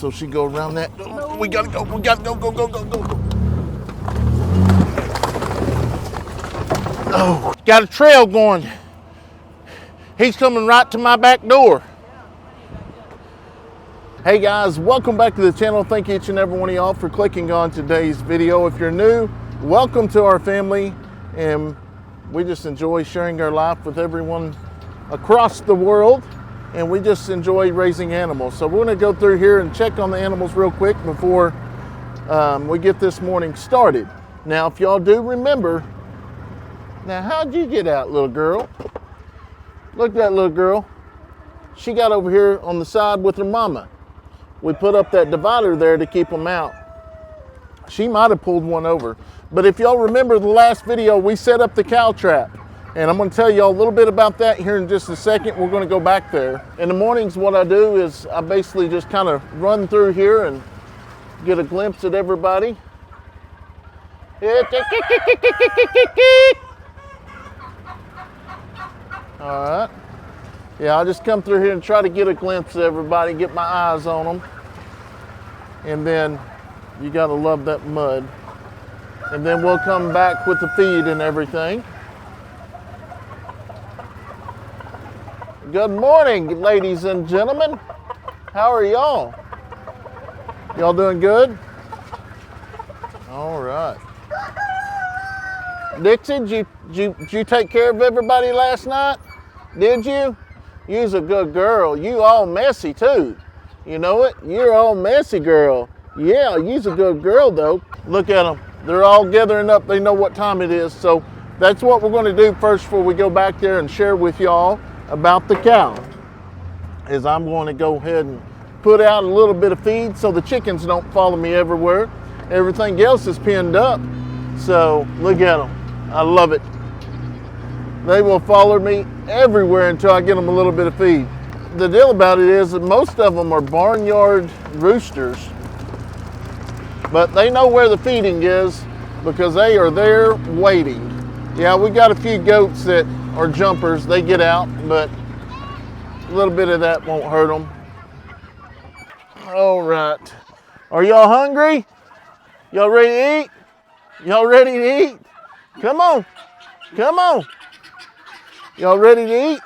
so she go around that. We gotta go, go. Oh, got a trail going. He's coming right to my back door. Hey guys, welcome back to the channel. Thank each and every one of y'all for clicking on today's video. If you're new, welcome to our family, and we just enjoy sharing our life with everyone across the world, and we just enjoy raising animals. So we're gonna go through here and check on the animals real quick before we get this morning started. Now, if y'all do remember, now how'd you get out, little girl? Look at that little girl. She got over here on the side with her mama. We put up that divider there to keep them out. She might have pulled one over. But if y'all remember the last video, we set up the cow trap. And I'm gonna tell y'all a little bit about that here in just a second. We're gonna go back there. In the mornings, what I do is I basically just kind of run through here and get a glimpse at everybody. All right. Yeah, I'll just come through here and try to get a glimpse of everybody, get my eyes on them. And then you gotta love that mud. And then we'll come back with the feed and everything. Good morning, ladies and gentlemen. How are y'all? Y'all doing good? All right. Dixie, did you take care of everybody last night? Did you? You's a good girl. You all messy too. You know it? You're all messy, girl. Yeah, you's a good girl though. Look at them. They're all gathering up. They know what time it is. So that's what we're going to do first before we go back there and share with y'all about the cow. Is I'm going to go ahead and put out a little bit of feed so the chickens don't follow me everywhere. Everything else is pinned up. So look at them. I love it. They will follow me everywhere until I get them a little bit of feed. The deal about it is that most of them are barnyard roosters, but they know where the feeding is because they are there waiting. Yeah, we got a few goats that are jumpers. They get out, but a little bit of that won't hurt them. All right. Are y'all hungry? Y'all ready to eat? Y'all ready to eat? Come on. Come on. Y'all ready to eat?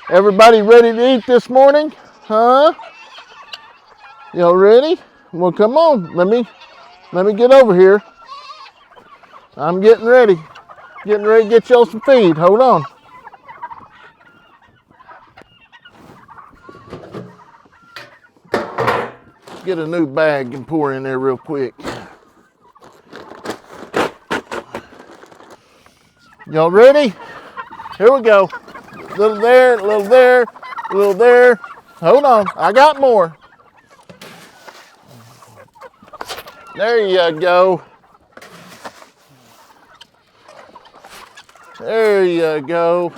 Everybody ready to eat this morning? Huh? Y'all ready? Well, come on. Let me get over here. I'm getting ready. Getting ready to get y'all some feed. Hold on. Get a new bag and pour in there real quick. Y'all ready? Here we go. A little there, a little there, a little there. Hold on, I got more. There you go. There you go.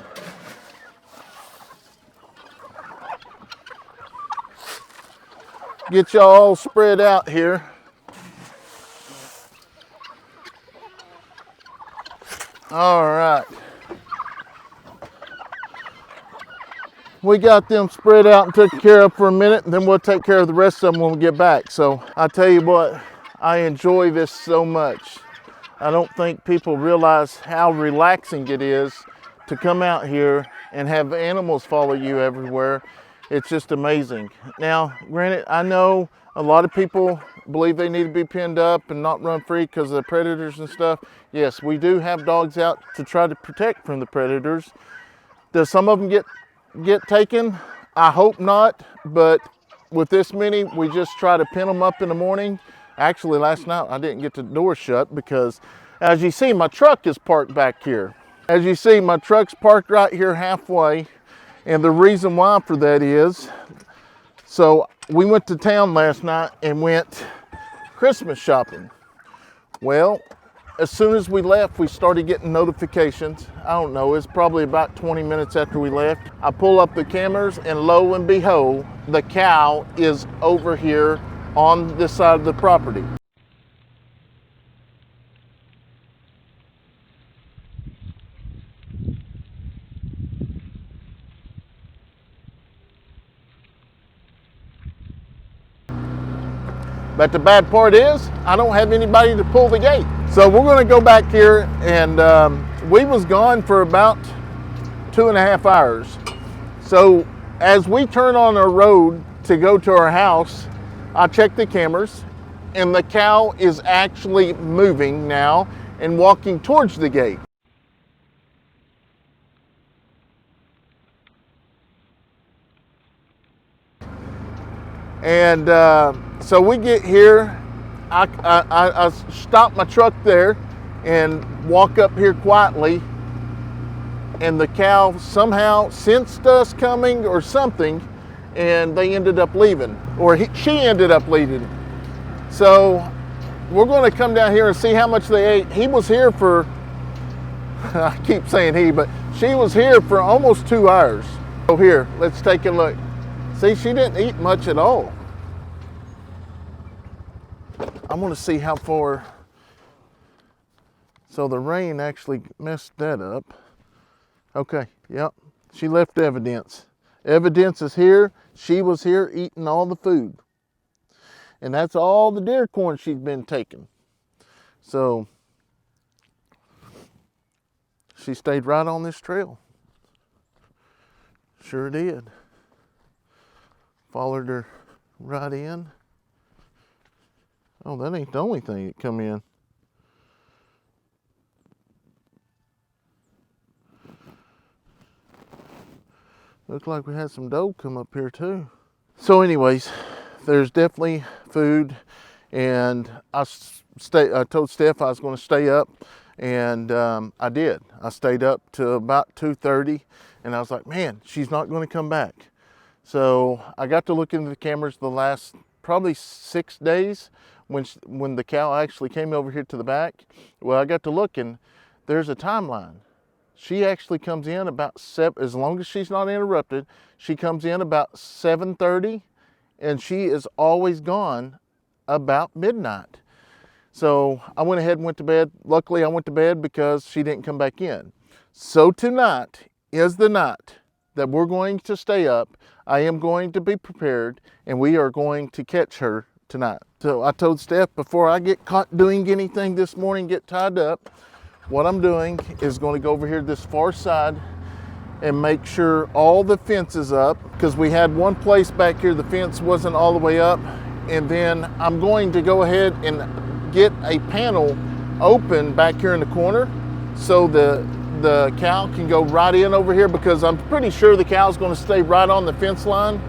Get y'all all spread out here. All right. We got them spread out and taken care of for a minute, and then we'll take care of the rest of them when we get back. So I tell you what, I enjoy this so much. I don't think people realize how relaxing it is to come out here and have animals follow you everywhere. It's just amazing. Now, granted, I know a lot of people believe they need to be pinned up and not run free because of the predators and stuff. Yes, we do have dogs out to try to protect from the predators. Does some of them get taken? I hope not, but with this many, we just try to pin them up in the morning. Actually, last night I didn't get the door shut because, as you see, my truck is parked back here. As you see, my truck's parked right here halfway, and the reason why for that is, so we went to town last night and went Christmas shopping. Well, as soon as we left, we started getting notifications. I don't know, it's probably about 20 minutes after we left. I pull up the cameras, and lo and behold, the cow is over here on this side of the property. But the bad part is I don't have anybody to pull the gate. So we're going to go back here, and we was gone for about 2.5 hours. So as we turn on our road to go to our house, I check the cameras, and the cow is actually moving now and walking towards the gate. And so we get here, I stop my truck there and walk up here quietly, and the cow somehow sensed us coming or something, and they ended up leaving, or she ended up leaving. So we're going to come down here and see how much they ate. He was here for, I keep saying he, but she was here for almost 2 hours. So here, let's take a look. See, she didn't eat much at all. I want to see how far. So the rain actually messed that up. Okay, yep, she left evidence. Evidence is here. She was here eating all the food. And that's all the deer corn she's been taking. So she stayed right on this trail. Sure did. Followed her right in. Oh, that ain't the only thing that come in. Looked like we had some doe come up here too. So anyways, there's definitely food, and I told Steph I was going to stay up, and I did. I stayed up to about 2:30, and I was like, man, she's not going to come back. So I got to look into the cameras the last probably 6 days when the cow actually came over here to the back. Well, I got to look, and there's a timeline. She actually comes in about 7, as long as she's not interrupted, she comes in about 7:30, and she is always gone about midnight. So I went ahead and went to bed. Luckily, I went to bed because she didn't come back in. So tonight is the night that we're going to stay up. I am going to be prepared, and we are going to catch her tonight. So I told Steph, before I get caught doing anything this morning, get tied up, what I'm doing is going to go over here to this far side and make sure all the fence is up, because we had one place back here the fence wasn't all the way up. And then I'm going to go ahead and get a panel open back here in the corner so the cow can go right in over here, because I'm pretty sure the cow's going to stay right on the fence line.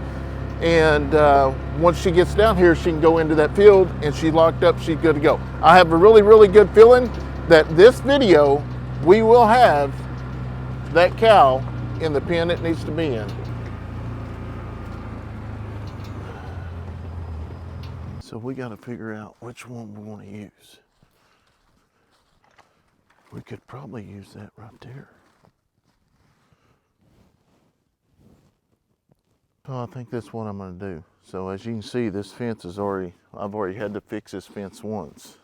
And once she gets down here, she can go into that field, and she's locked up, she's good to go. I have a really, really good feeling that this video, we will have that cow in the pen it needs to be in. So we got to figure out which one we want to use. We could probably use that right there. Oh, I think that's what I'm going to do. So as you can see, this fence is I've already had to fix this fence once.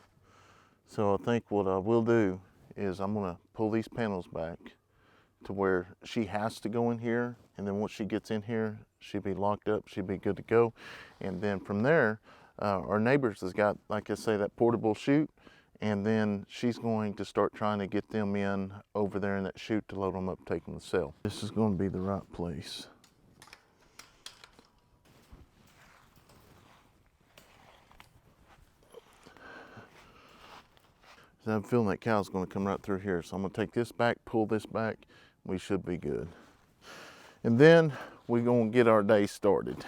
So I think what I will do is I'm going to pull these panels back to where she has to go in here, and then once she gets in here, she'll be locked up, she'll be good to go. And then from there, our neighbors has got, like I say, that portable chute, and then she's going to start trying to get them in over there in that chute to load them up, take them to sell. This is going to be the right place. So I'm feeling that cow's going to come right through here. So I'm going to take this back, pull this back. We should be good. And then we're going to get our day started.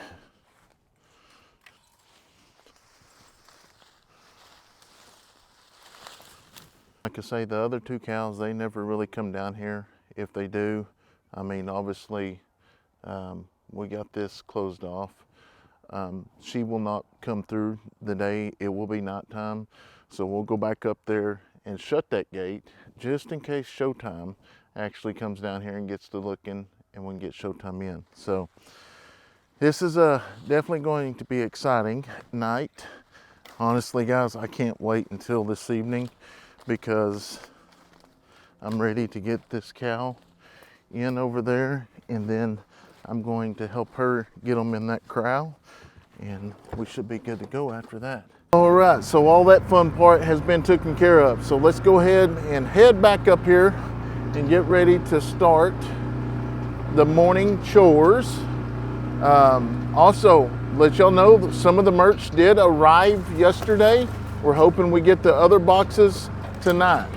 Like I say, the other two cows, they never really come down here. If they do, I mean, obviously, we got this closed off. She will not come through the day. It will be nighttime. So we'll go back up there and shut that gate just in case Showtime actually comes down here and gets to looking, and we can get Showtime in. So this is definitely going to be an exciting night. Honestly, guys, I can't wait until this evening, because I'm ready to get this cow in over there, and then I'm going to help her get them in that corral, and we should be good to go after that. All right, so all that fun part has been taken care of. So let's go ahead and head back up here and get ready to start the morning chores. Also, let y'all know that some of the merch did arrive yesterday. We're hoping we get the other boxes tonight.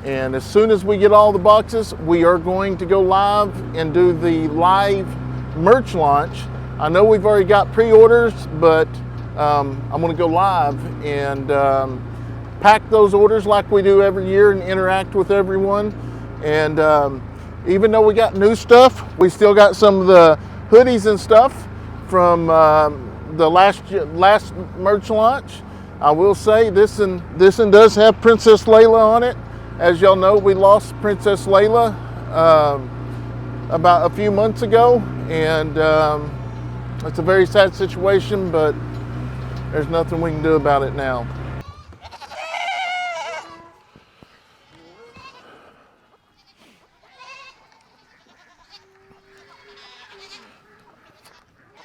And as soon as we get all the boxes, we are going to go live and do the live merch launch. I know we've already got pre-orders, but I'm going to go live and pack those orders like we do every year and interact with everyone. And even though we got new stuff, we still got some of the hoodies and stuff from the last merch launch. I will say this one does have Princess Layla on it. As y'all know, we lost Princess Layla about a few months ago, and it's a very sad situation, but there's nothing we can do about it now.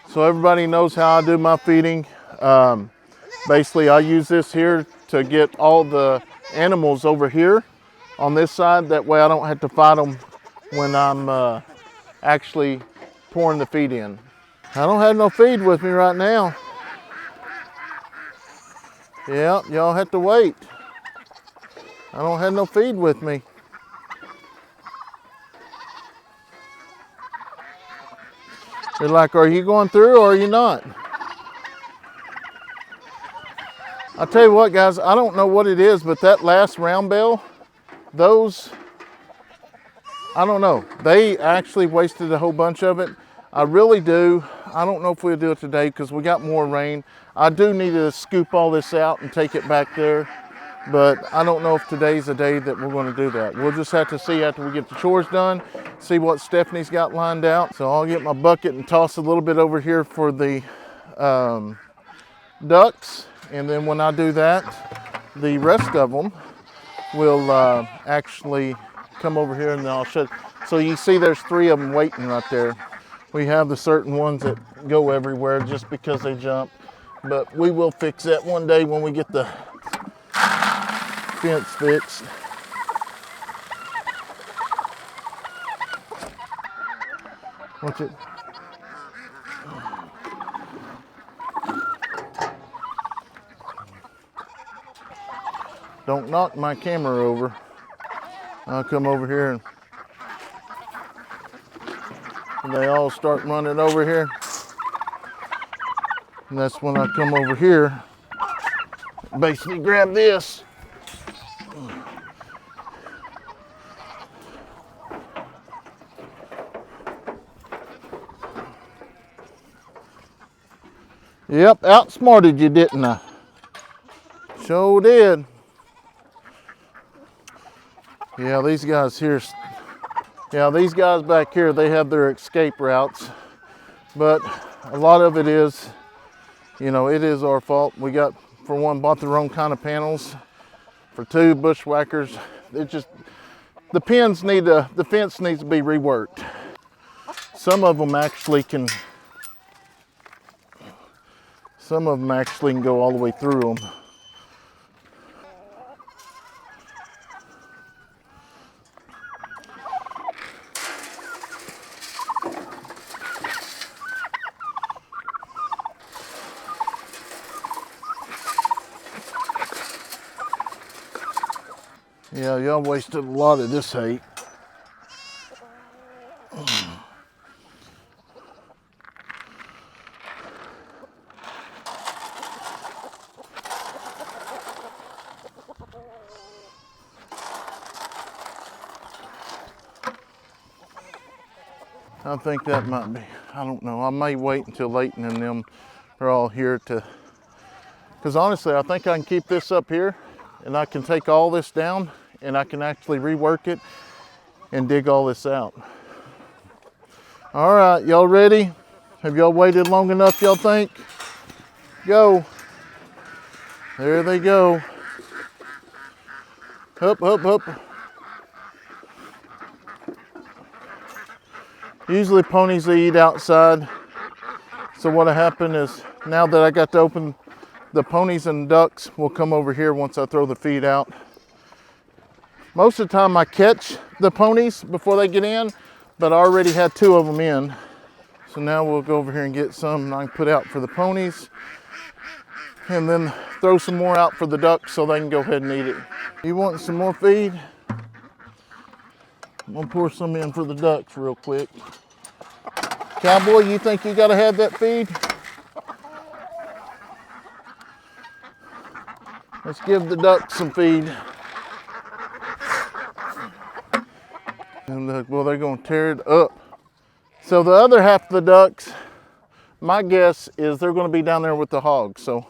So everybody knows how I do my feeding. Basically, I use this here to get all the animals over here on this side. That way I don't have to fight them when I'm actually pouring the feed in. I don't have no feed with me right now. Yeah, y'all have to wait. I don't have no feed with me. They're like, are you going through or are you not? I'll tell you what, guys, I don't know what it is, but that last round bale, those, I don't know. They actually wasted a whole bunch of it. I really do. I don't know if we'll do it today because we got more rain. I do need to scoop all this out and take it back there, but I don't know if today's the day that we're going to do that. We'll just have to see after we get the chores done, see what Stephanie's got lined out. So I'll get my bucket and toss a little bit over here for the ducks. And then when I do that, the rest of them will actually come over here and then I'll show. So you see there's 3 of them waiting right there. We have the certain ones that go everywhere just because they jump. But we will fix that one day when we get the fence fixed. Watch it. Don't knock my camera over. I'll come over here and they all start running over here. And that's when I come over here, basically grab this. Yep, outsmarted you, didn't I? Sure did. Yeah, these guys here, these guys back here, they have their escape routes. But a lot of it is, it is our fault. We got, for one, bought the wrong kind of panels. For 2, bushwhackers. It just, the fence needs to be reworked. Some of them actually can go all the way through them. Yeah, y'all wasted a lot of this hay. I think that might be, I don't know. I may wait until Leighton and them are all here to, because honestly, I think I can keep this up here and I can take all this down and I can actually rework it and dig all this out. All right, y'all ready? Have y'all waited long enough, y'all think? Go. There they go. Up, up, up. Usually ponies, they eat outside. So what happened is, now that I got to open The ponies and ducks will come over here once I throw the feed out. Most of the time I catch the ponies before they get in, but I already had 2 of them in. So now we'll go over here and get some and I can put out for the ponies and then throw some more out for the ducks so they can go ahead and eat it. You want some more feed? I'm gonna pour some in for the ducks real quick. Cowboy, you think you gotta have that feed? Let's give the ducks some feed. And well, they're gonna tear it up. So the other half of the ducks, my guess is they're gonna be down there with the hogs. So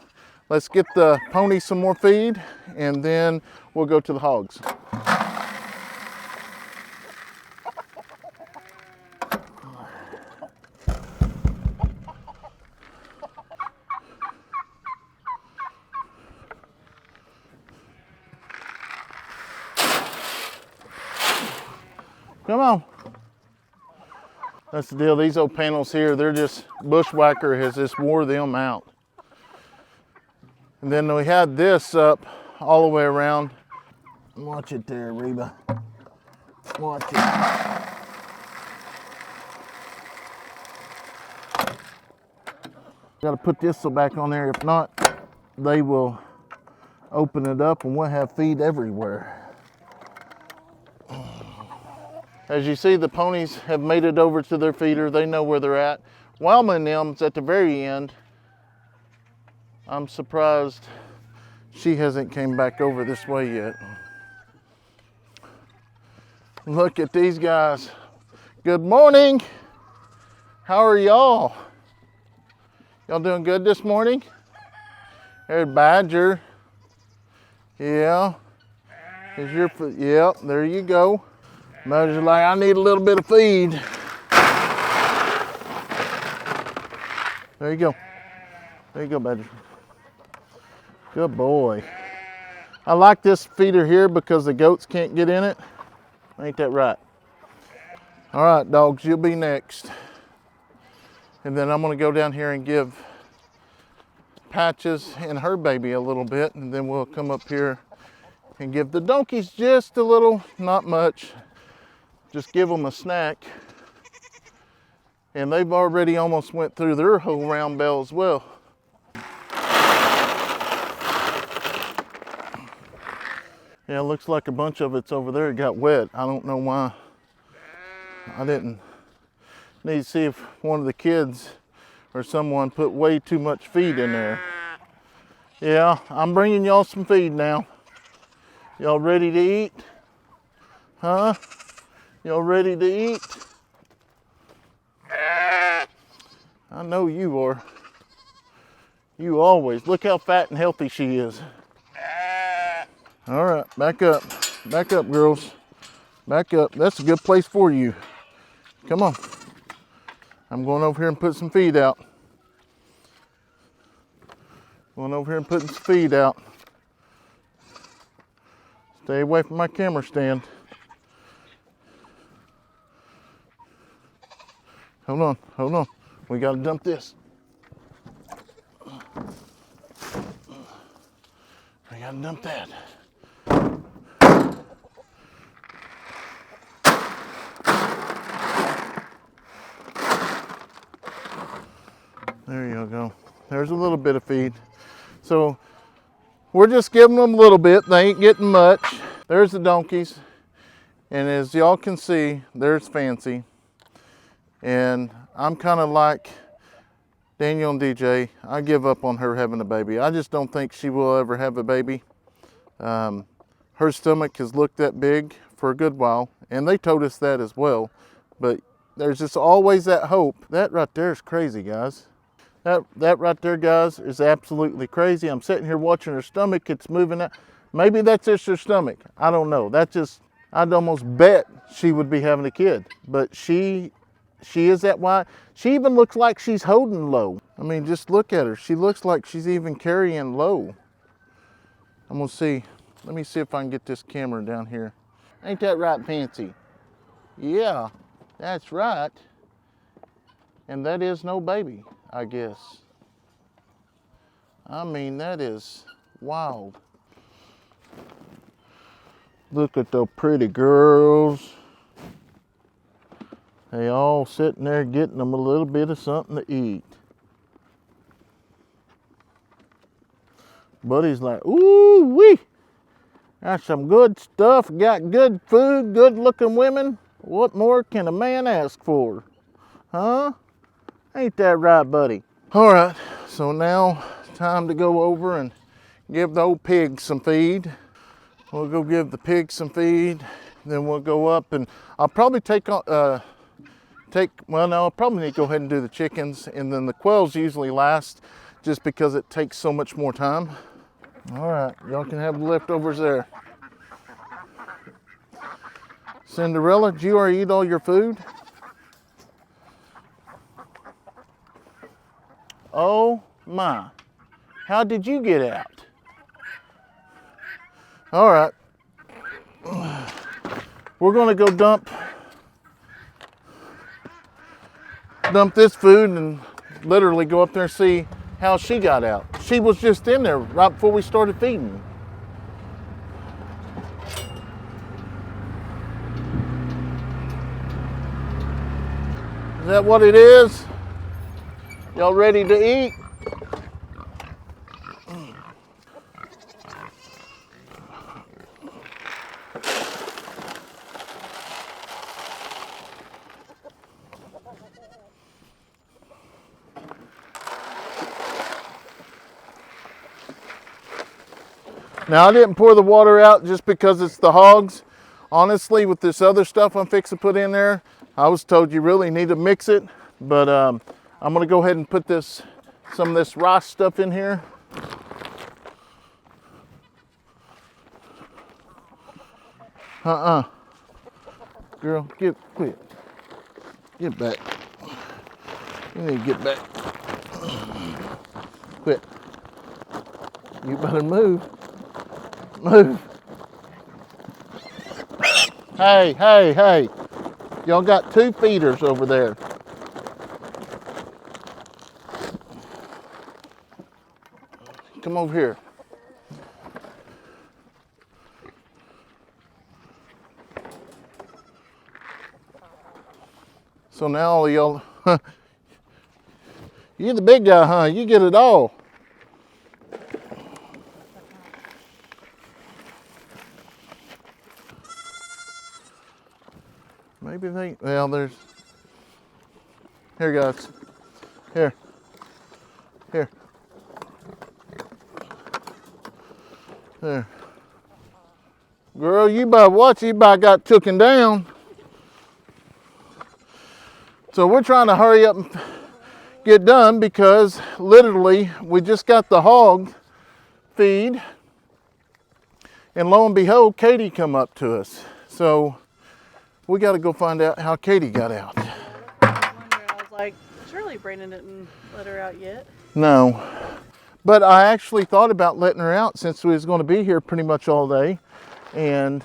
let's get the ponies some more feed and then we'll go to the hogs. Come on. That's the deal. These old panels here, they're just, bushwhacker has just wore them out. And then we had this up all the way around. Watch it there, Reba. Watch it. Got to put this back on there. If not, they will open it up and we'll have feed everywhere. As you see, the ponies have made it over to their feeder. They know where they're at. Wilma and them's at the very end. I'm surprised she hasn't came back over this way yet. Look at these guys. Good morning. How are y'all? Y'all doing good this morning? There's Badger. Yeah. Here's your foot. Yep, there you go. Badger's like, I need a little bit of feed. There you go. There you go, Badger. Good boy. I like this feeder here because the goats can't get in it. Ain't that right? All right, dogs, you'll be next. And then I'm gonna go down here and give Patches and her baby a little bit, and then we'll come up here and give the donkeys just a little, not much. Just give them a snack. And they've already almost went through their whole round bell as well. Yeah, it looks like a bunch of it's over there. It got wet. I don't know why. I didn't. Need to see if one of the kids or someone put way too much feed in there. Yeah, I'm bringing y'all some feed now. Y'all ready to eat? Huh? Y'all ready to eat? I know you are. You always. Look how fat and healthy she is. All right, back up. Back up, girls. Back up. That's a good place for you. Come on. I'm going over here and put some feed out. Going over here and putting some feed out. Stay away from my camera stand. Hold on, hold on. We gotta dump this. We gotta dump that. There you go. There's a little bit of feed. So we're just giving them a little bit. They ain't getting much. There's the donkeys. And as y'all can see, there's Fancy. And I'm kind of like Daniel and DJ. I give up on her having a baby. I just don't think she will ever have a baby. Her stomach has looked that big for a good while, and they told us that as well. But there's just always that hope. That right there is crazy, guys. That right there, guys, is absolutely crazy. I'm sitting here watching her stomach. It's moving out. Maybe that's just her stomach. I don't know. I'd almost bet she would be having a kid, but she is that wide. She even looks like she's holding low. I mean, just look at her. She looks like she's even carrying low. I'm gonna see. Let me see if I can get this camera down here. Ain't that right, Fancy? Yeah, that's right. And that is no baby, I guess. I mean, that is wild. Look at those pretty girls. They all sitting there getting them a little bit of something to eat. Buddy's like, ooh wee, that's some good stuff. Got good food, good looking women. What more can a man ask for? Huh? Ain't that right, buddy? All right, so now time to go over and give the old pigs some feed. We'll go give the pigs some feed. Then we'll go up and I'll probably I'll probably need to go ahead and do the chickens, and then the quails usually last just because it takes so much more time. All right, y'all can have the leftovers there. Cinderella, did you already eat all your food? Oh my, how did you get out? All right, we're gonna go dump this food and literally go up there and see how she got out. She was just in there right before we started feeding. Is that what it is? Y'all ready to eat? Now, I didn't pour the water out just because it's the hogs. Honestly, with this other stuff I'm fixing to put in there, I was told you really need to mix it. But I'm gonna go ahead and put some of this rice stuff in here. Girl, quit. Get back. You need to get back. Quit. You better move. Move. Hey, hey, hey. Y'all got 2 feeders over there. Come over here. So now all of y'all, you're the big guy, huh? You get it all. Maybe there's, here guys, here. There. Girl, you better watch, you about got tooken down. So we're trying to hurry up and get done because literally we just got the hog feed and lo and behold, Katie come up to us. So we got to go find out how Katie got out. I was like, surely Brandon didn't let her out yet. No, but I actually thought about letting her out since we was going to be here pretty much all day and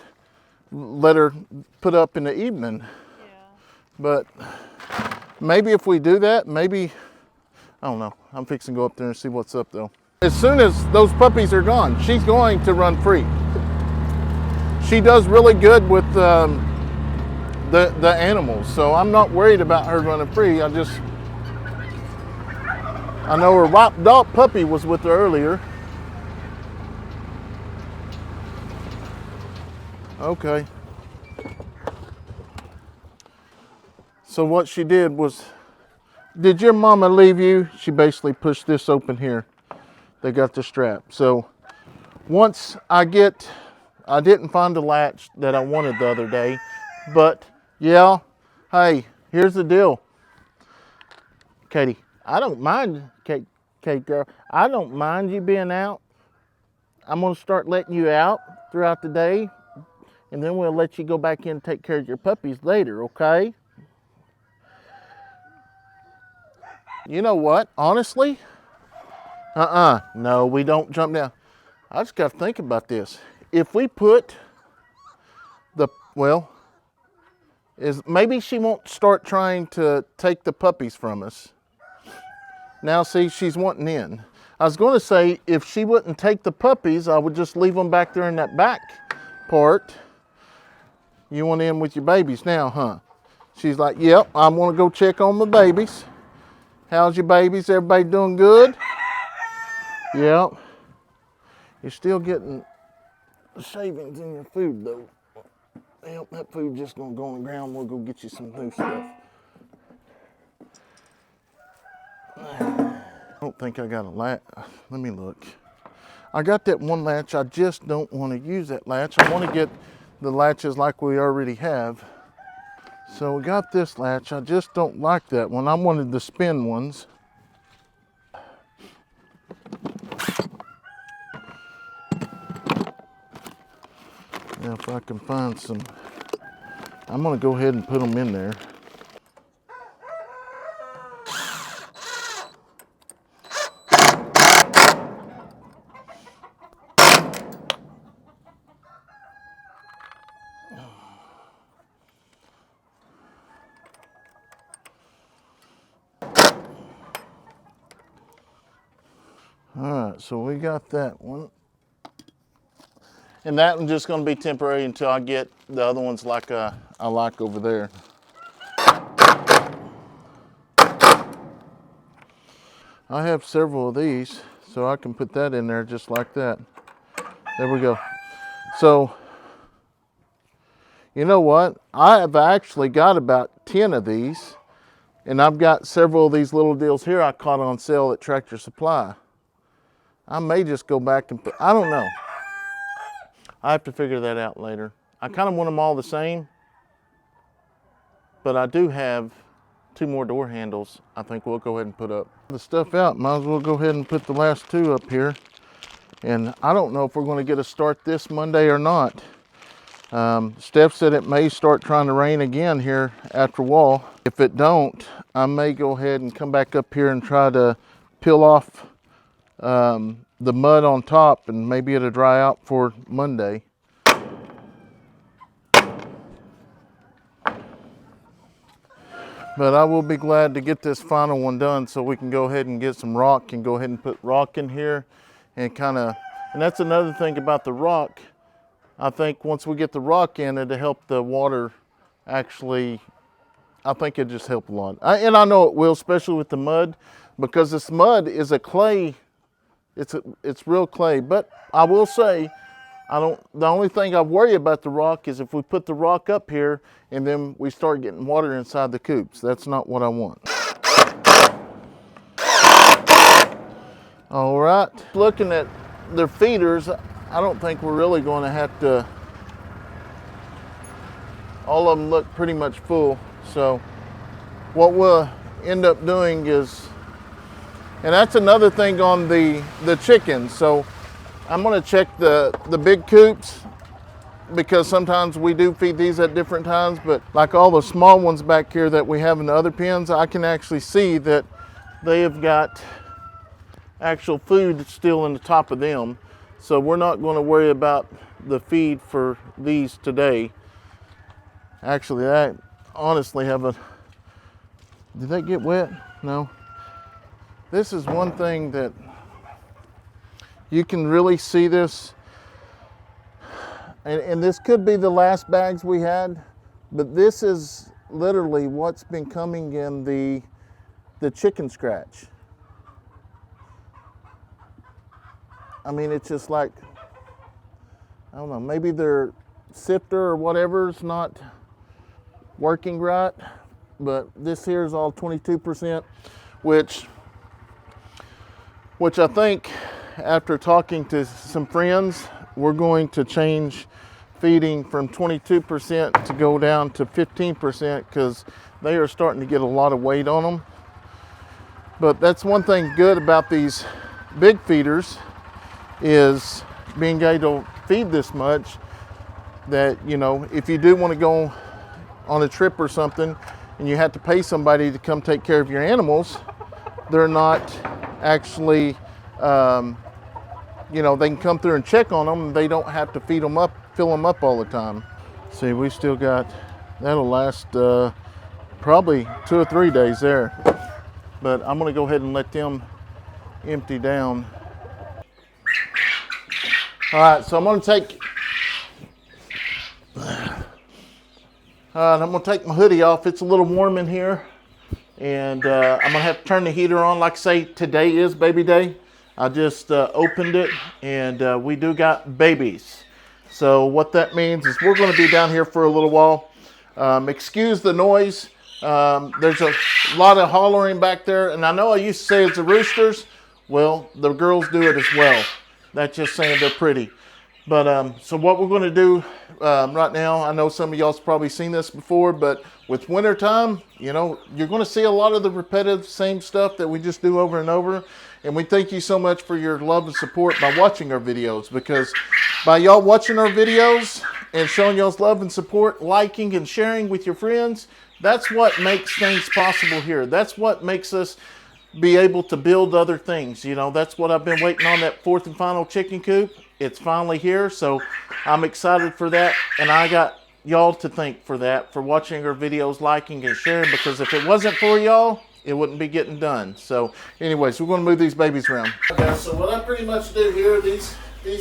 let her put up in the evening. Yeah. But maybe if we do that, maybe, I don't know. I'm fixing to go up there and see what's up though. As soon as those puppies are gone, she's going to run free. She does really good with the animals, so I'm not worried about her running free. I know her white dog puppy was with her earlier. Okay. So what she did was, did your mama leave you? She basically pushed this open here. They got the strap. So once I didn't find the latch that I wanted the other day, but yeah, hey, here's the deal. Katie, I don't mind, Kate girl, I don't mind you being out. I'm gonna start letting you out throughout the day, and then we'll let you go back in and take care of your puppies later, okay? You know what, honestly, no, we don't jump down. I just gotta think about this. If we put maybe she won't start trying to take the puppies from us. Now see, she's wanting in. I was going to say, if she wouldn't take the puppies, I would just leave them back there in that back part. You want in with your babies now, huh? She's like, yep, I want to go check on my babies. How's your babies? Everybody doing good? Yep. You're still getting shavings in your food, though. Yep, that food's just going to go on the ground. We'll go get you some new stuff. I don't think I got a latch. Let me look. I got that one latch. I just don't want to use that latch. I want to get the latches like we already have. So we got this latch. I just don't like that one. I wanted the spin ones. Now if I can find some, I'm going to go ahead and put them in there. All right, so we got that one. And that one's just going to be temporary until I get the other ones like I like over there. I have several of these, so I can put that in there just like that. There we go. So, you know what? I have actually got about 10 of these, and I've got several of these little deals here I caught on sale at Tractor Supply. I may just go back and put, I don't know. I have to figure that out later. I kind of want them all the same, but I do have 2 more door handles I think we'll go ahead and put up. The stuff out, might as well go ahead and put the last 2 up here. And I don't know if we're going to get a start this Monday or not. Steph said it may start trying to rain again here after wall. If it don't, I may go ahead and come back up here and try to peel off the mud on top, and maybe it'll dry out for Monday. But I will be glad to get this final one done so we can go ahead and get some rock and go ahead and put rock in here and and that's another thing about the rock. I think once we get the rock in, it'll help the water actually, I think it'll just help a lot. And I know it will, especially with the mud, because this mud is a clay. It's real clay, but I will say, the only thing I worry about the rock is if we put the rock up here and then we start getting water inside the coops. That's not what I want. All right, looking at their feeders, I don't think we're really going to have to, all of them look pretty much full. So what we'll end up doing is, and that's another thing on the chickens. So I'm going to check the big coops, because sometimes we do feed these at different times, but like all the small ones back here that we have in the other pens, I can actually see that they have got actual food still in the top of them. So we're not going to worry about the feed for these today. Actually, I honestly have did they get wet? No. This is one thing that you can really see this, and this could be the last bags we had, but this is literally what's been coming in the chicken scratch. I mean, it's just like, I don't know, maybe their sifter or whatever is not working right, but this here is all 22%, which I think, after talking to some friends, we're going to change feeding from 22% to go down to 15%, because they are starting to get a lot of weight on them. But that's one thing good about these big feeders, is being able to feed this much, that, you know, if you do want to go on a trip or something and you have to pay somebody to come take care of your animals, they're not actually, you know, they can come through and check on them. They don't have to feed them up, fill them up all the time. See, we still got, that'll last probably 2 or 3 days there. But I'm gonna go ahead and let them empty down. All right, so I'm gonna take my hoodie off. It's a little warm in here, and I'm gonna have to turn the heater on. Like I say, today is baby day. I just opened it, and we do got babies. So what that means is we're gonna be down here for a little while. Excuse the noise. There's a lot of hollering back there, and I know I used to say it's the roosters. Well, the girls do it as well. That's just saying they're pretty. But so what we're going to do right now, I know some of y'all's probably seen this before, but with winter time, you know, you're going to see a lot of the repetitive same stuff that we just do over and over. And we thank you so much for your love and support by watching our videos, because by y'all watching our videos and showing y'all's love and support, liking and sharing with your friends, that's what makes things possible here. That's what makes us be able to build other things. You know, that's what I've been waiting on, that fourth and final chicken coop. It's finally here, so I'm excited for that, and I got y'all to thank for that, for watching our videos, liking and sharing, because if it wasn't for y'all, it wouldn't be getting done. So anyways, we're going to move these babies around. Okay, so what I pretty much do here, these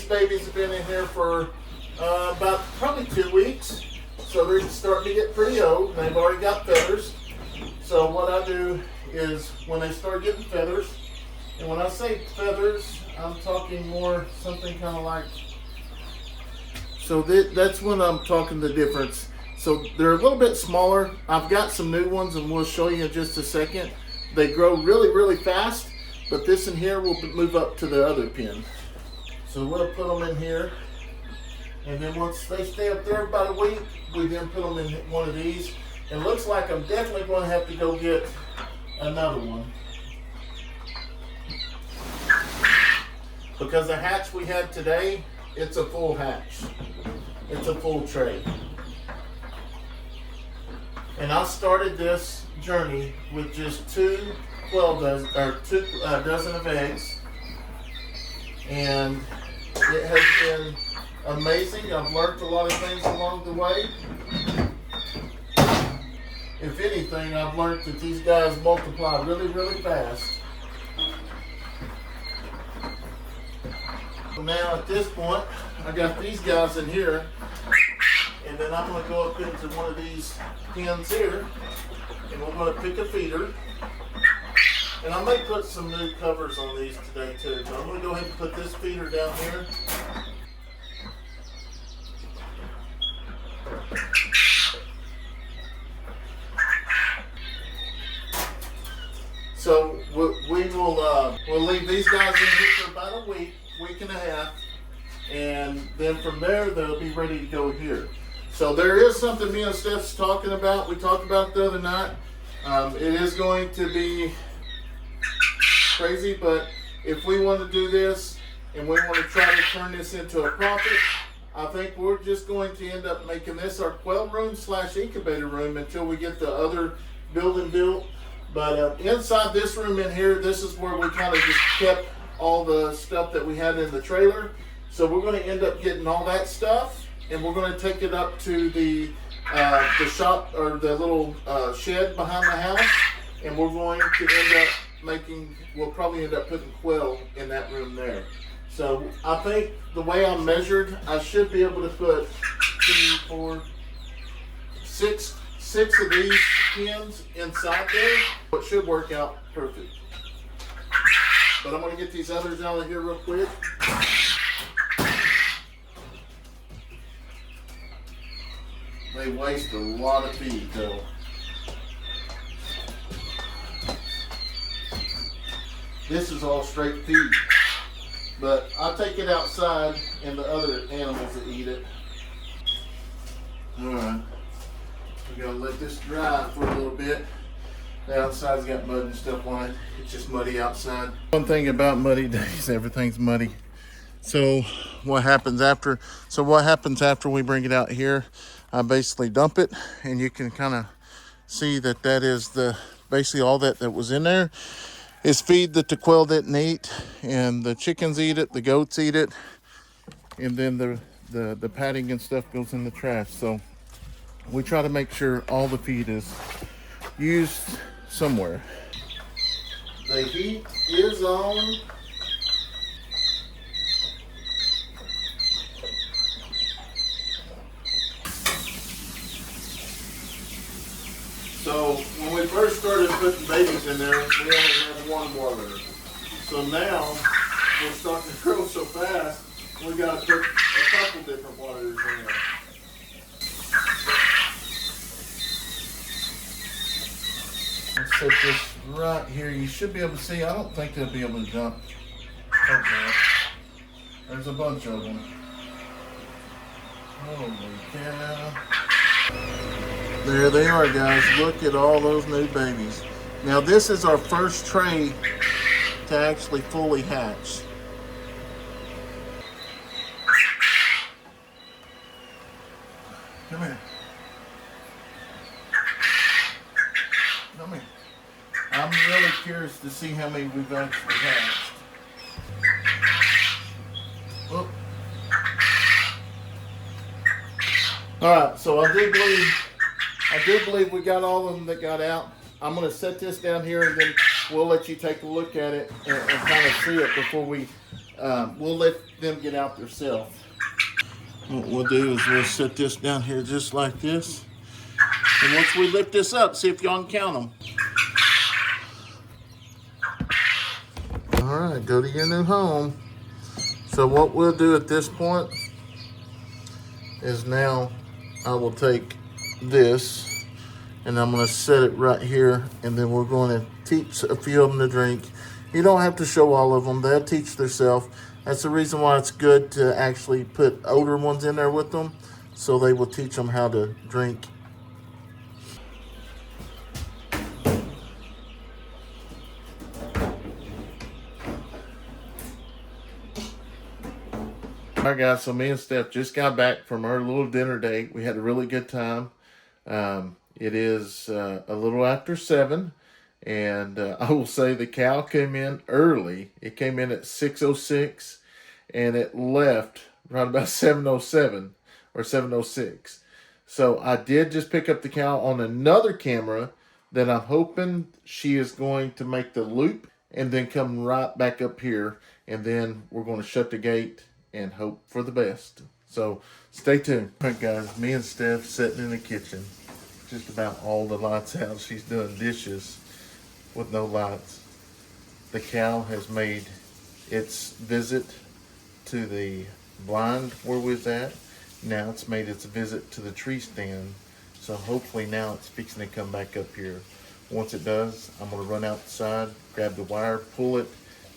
babies have been in here for about probably 2 weeks, so they're starting to get pretty old, and they've already got feathers. So what I do is when they start getting feathers, and when I say feathers, I'm talking more something kind of like, so that's when I'm talking the difference. So they're a little bit smaller. I've got some new ones, and we'll show you in just a second. They grow really, really fast, but this in here will move up to the other pen. So we'll put them in here, and then once they stay up there about a week, we then put them in one of these. It looks like I'm definitely going to have to go get another one, because the hatch we had today, it's a full hatch. It's a full tray. And I started this journey with just two dozen of eggs, and it has been amazing. I've learned a lot of things along the way. If anything, I've learned that these guys multiply really, really fast. Now at this point, I got these guys in here, and then I'm going to go up into one of these pens here, and we're going to pick a feeder. And I may put some new covers on these today too, but I'm going to go ahead and put this feeder down here. So we'll leave these guys in here for about a week and a half, and then from there they'll be ready to go here. So there is something me and Steph's talking about. We talked about it the other night. It is going to be crazy, but if we want to do this and we want to try to turn this into a profit, I think we're just going to end up making this our quail room / incubator room until we get the other building built. But inside this room in here, this is where we kind of just kept all the stuff that we had in the trailer. So we're going to end up getting all that stuff, and we're going to take it up to the shop, or the little shed behind the house, and we're going to end up we'll probably end up putting quail in that room there. So I think the way I'm measured, I should be able to put 2, 4, 6 of these pins inside there. It should work out perfect. But I'm going to get these others out of here real quick. They waste a lot of feed though. This is all straight feed. But I'll take it outside and the other animals that eat it. Alright. We're going to let this dry for a little bit. The outside's got mud and stuff on it. It's just muddy outside. One thing about muddy days, everything's muddy. So what happens after we bring it out here, I basically dump it, and you can kind of see that that is basically all that was in there is feed that the quail didn't eat, and the chickens eat it, the goats eat it, and then the padding and stuff goes in the trash. So we try to make sure all the feed is used somewhere. The heat is on. So when we first started putting babies in there, we only had one boiler. So now we're starting to grow so fast, we got to put a couple different boilers in there. Let's set this right here. You should be able to see. I don't think they'll be able to jump. Oh, man. There's a bunch of them. Holy cow. There they are, guys. Look at all those new babies. Now this is our first tray to actually fully hatch. Come here. Come here. I'm really curious to see how many we've actually hatched. Whoop. All right, so I do believe we got all of them that got out. I'm going to set this down here, and then we'll let you take a look at it and kind of see it before we'll let them get out themselves. What we'll do is we'll set this down here just like this. And once we lift this up, see if y'all can count them. All right, go to your new home. So what we'll do at this point is now I will take this and I'm going to set it right here, and then we're going to teach a few of them to drink. You don't have to show all of them. They'll teach themselves. That's the reason why it's good to actually put older ones in there with them, so they will teach them how to drink. All right, guys, so me and Steph just got back from our little dinner date. We had a really good time. It is a little after 7, and I will say the cow came in early. It came in at 6:06, and it left right about 7:07 or 7:06. So I did just pick up the cow on another camera that I'm hoping she is going to make the loop and then come right back up here, and then we're going to shut the gate and hope for the best. So stay tuned. All right, guys, me and Steph sitting in the kitchen. Just about all the lights out. She's doing dishes with no lights. The cow has made its visit to the blind where we was at. Now it's made its visit to the tree stand. So hopefully now it's fixing to come back up here. Once it does, I'm going to run outside, grab the wire, pull it.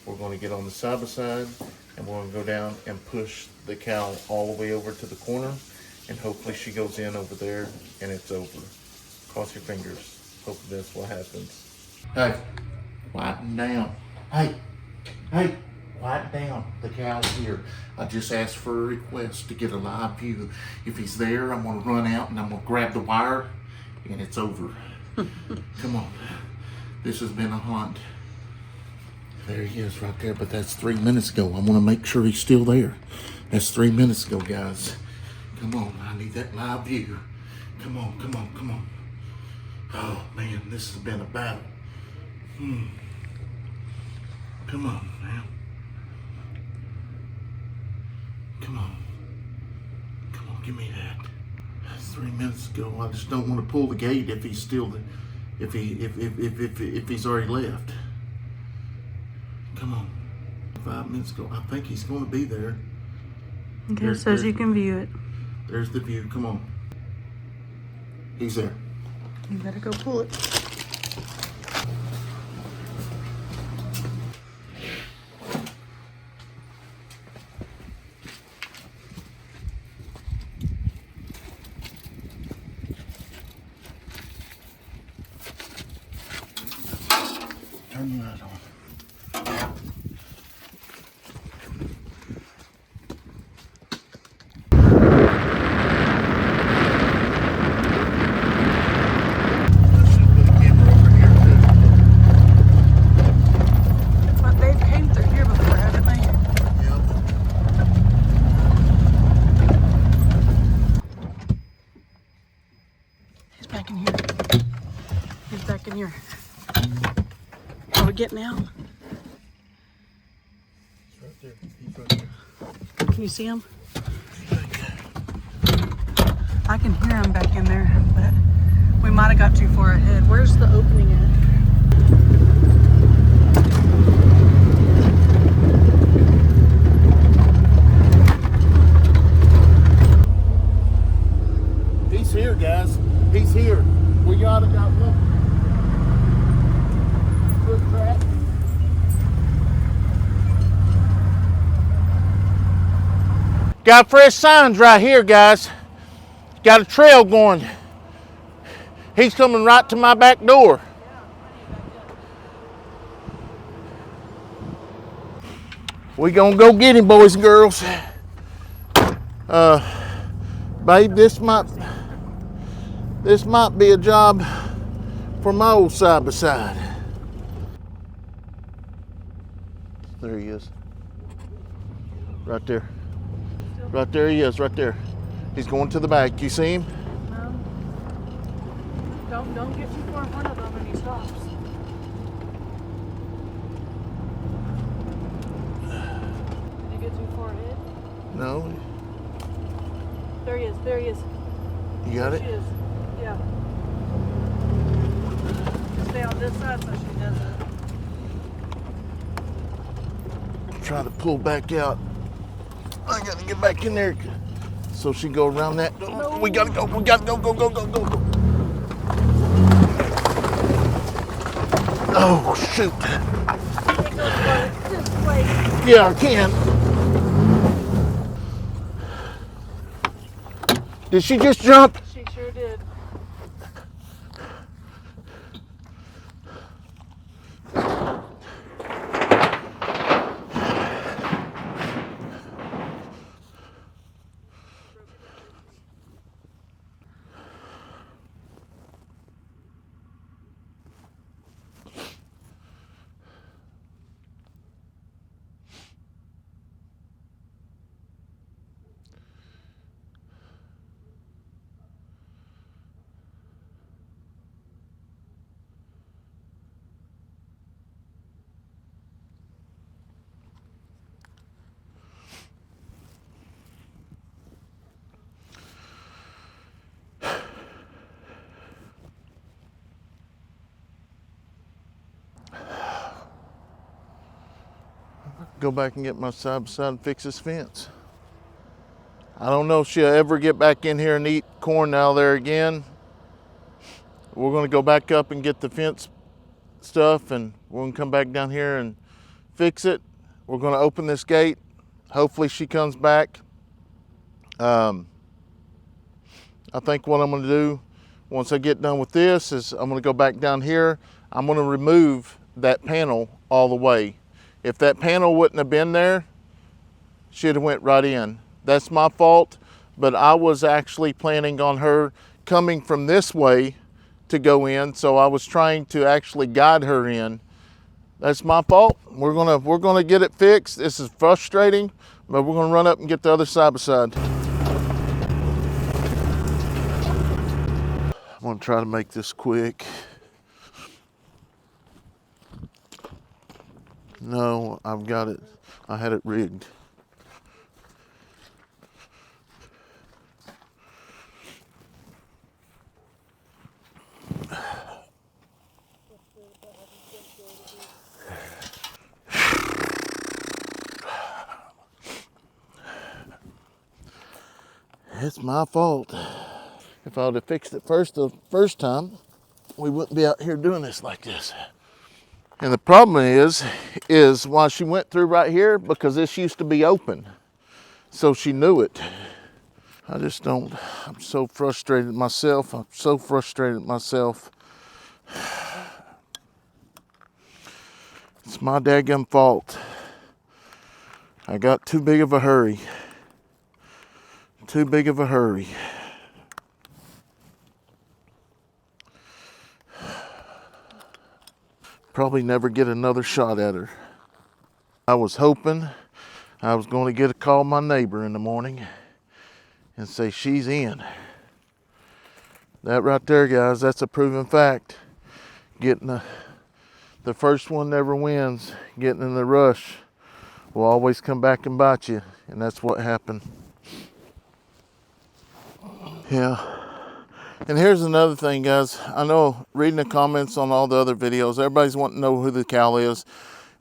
We're going to get on the side by side, and we're going to go down and push the cow all the way over to the corner, and hopefully she goes in over there and it's over. Cross your fingers. Hopefully that's what happens. Hey, quieten down. Hey, quiet down. The cow's here. I just asked for a request to get a live view. If he's there, I'm going to run out and I'm going to grab the wire, and it's over. Come on. This has been a hunt. There he is right there, but that's 3 minutes ago. I want to make sure he's still there. That's 3 minutes ago, guys. Come on, I need that live view. Come on, come on, come on. Oh, man, this has been a battle. Come on, man. Come on. Come on, give me that. That's 3 minutes ago. I just don't want to pull the gate if he's still, if he's already left. Come on. 5 minutes ago. I think he's going to be there. Okay, it says you can view it. There's the view. Come on. He's there. You better go pull it. Turn the light on. we getting out? It's right there. He's right there. Can you see him? I can hear him back in there, but we might have got too far ahead. Where's the opening at? He's here, guys. He's here. We got one foot track. Got fresh signs right here, guys. Got a trail going. He's coming right to my back door. We gonna go get him, boys and girls. Babe, this might be a job for my old side by side. There he is. Right there. Right there he is, right there. He's going to the back. You see him? No. Don't get too far in front of him when he stops. Did you get too far ahead? No. There he is. There he is. You got it? She is. Yeah. Just stay on this side so she doesn't. Try to pull back out. I gotta get back in there so she go around that. No. We gotta go. We gotta go. Go. Oh shoot! This way. Yeah, I can. Did she just jump? She sure did. Go back and get my side by side and fix this fence. I don't know if she'll ever get back in here and eat corn now there again. We're gonna go back up and get the fence stuff, and we're gonna come back down here and fix it. We're gonna open this gate. Hopefully she comes back. I think what I'm gonna do once I get done with this is I'm gonna go back down here. I'm gonna remove that panel all the way. If that panel wouldn't have been there, she'd have went right in. That's my fault, but I was actually planning on her coming from this way to go in, so I was trying to actually guide her in. That's my fault. We're gonna get it fixed. This is frustrating, but we're gonna run up and get the other side by side. I'm gonna try to make this quick. No, I've got it. I had it rigged. It's my fault. If I would have fixed it the first time, we wouldn't be out here doing this like this. And the problem is why she went through right here, because this used to be open. So she knew it. I'm so frustrated myself. It's my daggum fault. I got too big of a hurry. Probably never get another shot at her. I was hoping I was going to get a call my neighbor in the morning and say she's in. That right there, guys, that's a proven fact. Getting the first one never wins. Getting in the rush will always come back and bite you, and that's what happened. Yeah. And here's another thing, guys. I know reading the comments on all the other videos, everybody's wanting to know who the cow is.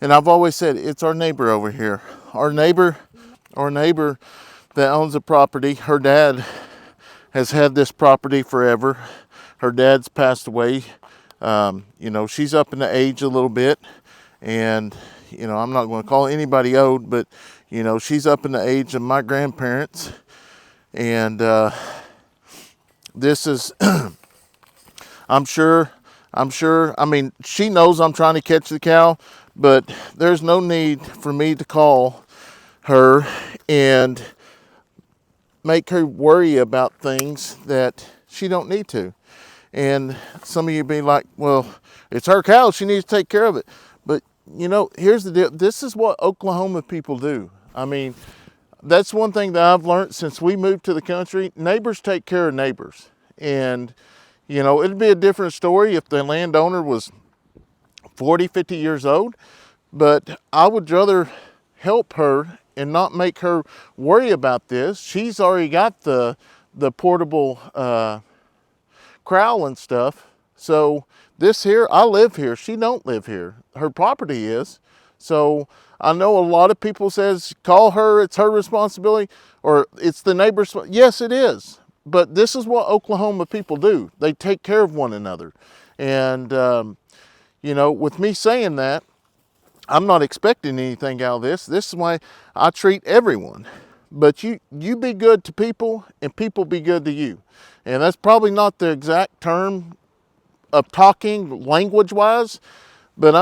And I've always said, it's our neighbor over here. Our neighbor that owns the property, her dad has had this property forever. Her dad's passed away. You know, she's up in the age a little bit. And, you know, I'm not going to call anybody old, but, you know, she's up in the age of my grandparents. And this is, I'm sure, I mean, she knows I'm trying to catch the cow, but there's no need for me to call her and make her worry about things that she don't need to. And some of you be like, well, it's her cow, she needs to take care of it. But, you know, here's the deal. This is what Oklahoma people do. I mean, that's one thing that I've learned since we moved to the country. Neighbors take care of neighbors. And, you know, it'd be a different story if the landowner was 40, 50 years old. But I would rather help her and not make her worry about this. She's already got the portable corral and stuff. So this here, I live here. She don't live here. Her property is. So I know a lot of people says, call her, it's her responsibility, or it's the neighbor's. Yes, it is. But this is what Oklahoma people do. They take care of one another. And, you know, with me saying that, I'm not expecting anything out of this. This is why I treat everyone. But you be good to people, and people be good to you. And that's probably not the exact term of talking language-wise, but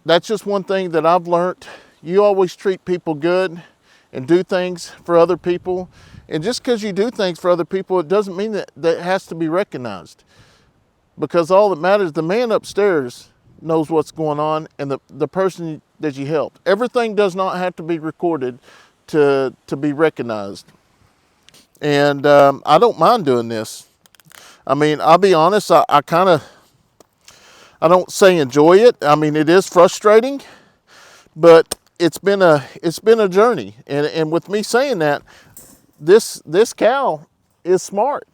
that's just one thing that I've learned. You always treat people good and do things for other people. And just because you do things for other people, it doesn't mean that it has to be recognized. Because all that matters, the man upstairs knows what's going on, and the person that you helped. Everything does not have to be recorded to be recognized. And I don't mind doing this. I mean, I'll be honest, I don't say enjoy it. I mean, it is frustrating, but it's been a journey. And with me saying that, this cow is smart.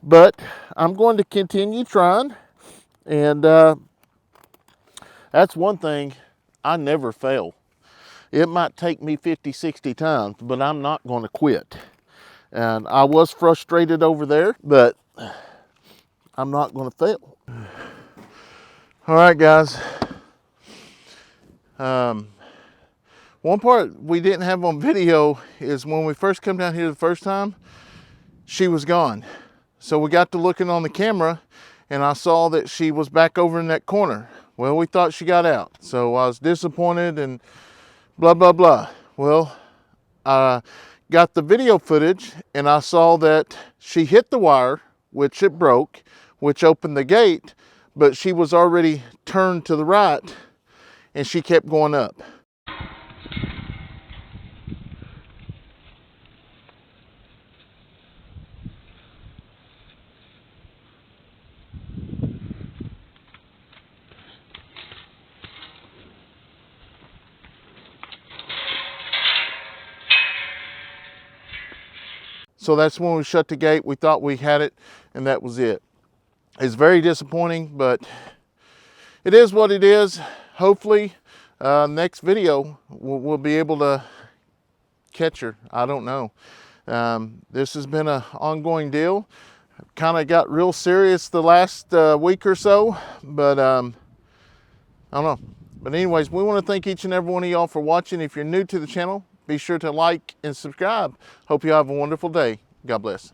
But I'm going to continue trying, and that's one thing, I never fail. It might take me 50, 60 times, but I'm not going to quit. And I was frustrated over there, but I'm not going to fail. All right, guys. One part we didn't have on video is when we first come down here the first time, she was gone. So we got to looking on the camera, and I saw that she was back over in that corner. Well, we thought she got out. So I was disappointed and blah, blah, blah. Well, I got the video footage, and I saw that she hit the wire, which it broke, which opened the gate, but she was already turned to the right, and she kept going up. So that's when we shut the gate. We thought we had it, and that was it. It's very disappointing, but it is what it is. Hopefully, next video, we'll be able to catch her. I don't know. This has been an ongoing deal. Kind of got real serious the last week or so, but I don't know. But anyways, we want to thank each and every one of y'all for watching. If you're new to the channel, be sure to like and subscribe. Hope you have a wonderful day. God bless.